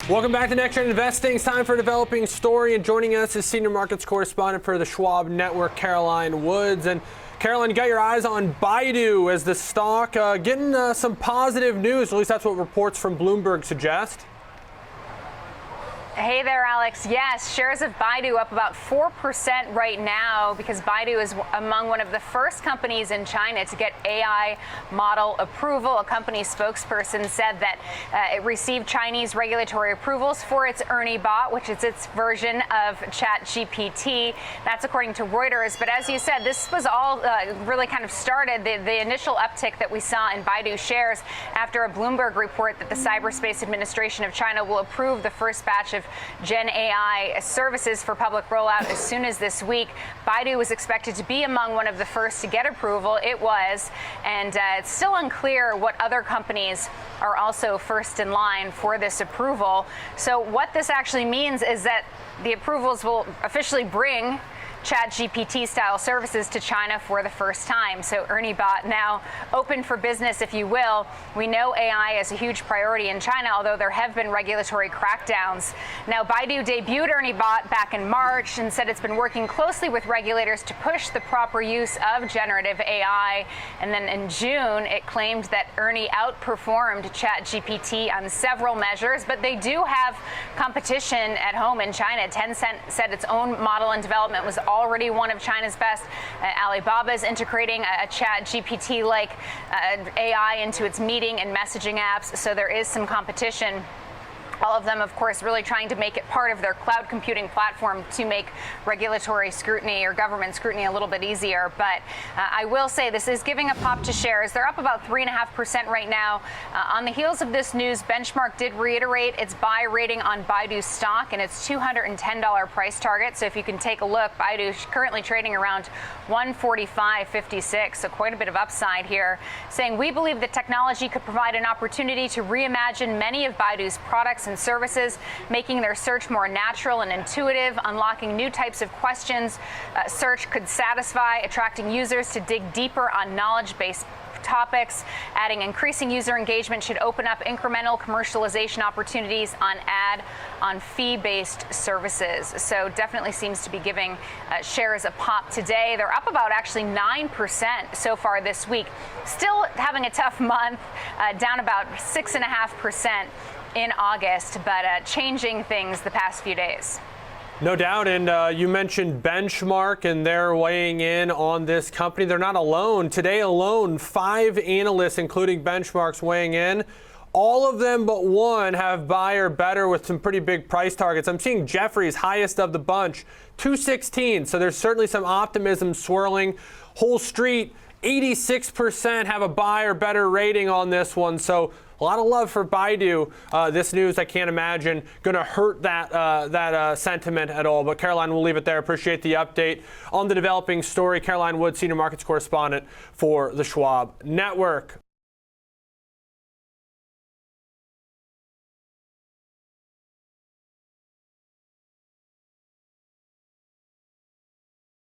Welcome back to Next Gen Investing. It's time for a developing story, and joining us is senior markets correspondent for the Schwab Network, Caroline Woods. And Caroline, you got your eyes on Baidu as the stock getting some positive news. At least that's what reports from Bloomberg suggest. Hey there, Alex. Yes, shares of Baidu up about 4% right now because Baidu is among one of the first companies in China to get AI model approval. A company spokesperson said that it received Chinese regulatory approvals for its Ernie bot, which is its version of ChatGPT. That's according to Reuters. But as you said, this was all really kind of started the initial uptick that we saw in Baidu shares after a Bloomberg report that the Cyberspace Administration of China will approve the first batch of Gen AI services for public rollout as soon as this week. Baidu was expected to be among one of the first to get approval. It was, and it's still unclear what other companies are also first in line for this approval. So what this actually means is that the approvals will officially bring ChatGPT-style services to China for the first time. So Ernie bot now open for business, if you will. We know AI is a huge priority in China, although there have been regulatory crackdowns. Now, Baidu debuted Ernie bot back in March and said it's been working closely with regulators to push the proper use of generative AI. And then in June, it claimed that Ernie outperformed ChatGPT on several measures, but they do have competition at home in China. Tencent said its own model in development was already one of China's best. Alibaba is integrating a ChatGPT-like AI into its meeting and messaging apps, so there is some competition. All of them, of course, really trying to make it part of their cloud computing platform to make regulatory scrutiny or government scrutiny a little bit easier. But I will say this is giving a pop to shares. They're up about 3.5% right now. On the heels of this news, Benchmark did reiterate its buy rating on Baidu stock and its $210 price target. So if you can take a look, Baidu is currently trading around 145.56, so quite a bit of upside here, saying we believe that technology could provide an opportunity to reimagine many of Baidu's products and services, making their search more natural and intuitive, unlocking new types of questions search could satisfy, attracting users to dig deeper on knowledge-based topics, adding increasing user engagement should open up incremental commercialization opportunities on fee-based services. So definitely seems to be giving shares a pop today. They're up about actually 9% so far this week. Still having a tough month, down about 6.5% in August, but changing things the past few days. No doubt, and you mentioned Benchmark, and they're weighing in on this company. They're not alone. Today alone, 5 analysts, including Benchmark's, weighing in. All of them but one have buy or better with some pretty big price targets. I'm seeing Jefferies, highest of the bunch, 216. So there's certainly some optimism swirling. Whole Street, 86% have a buy or better rating on this one. So a lot of love for Baidu. This news, I can't imagine, going to hurt that sentiment at all. But Caroline, we'll leave it there. Appreciate the update on the developing story. Caroline Wood, senior markets correspondent for the Schwab Network.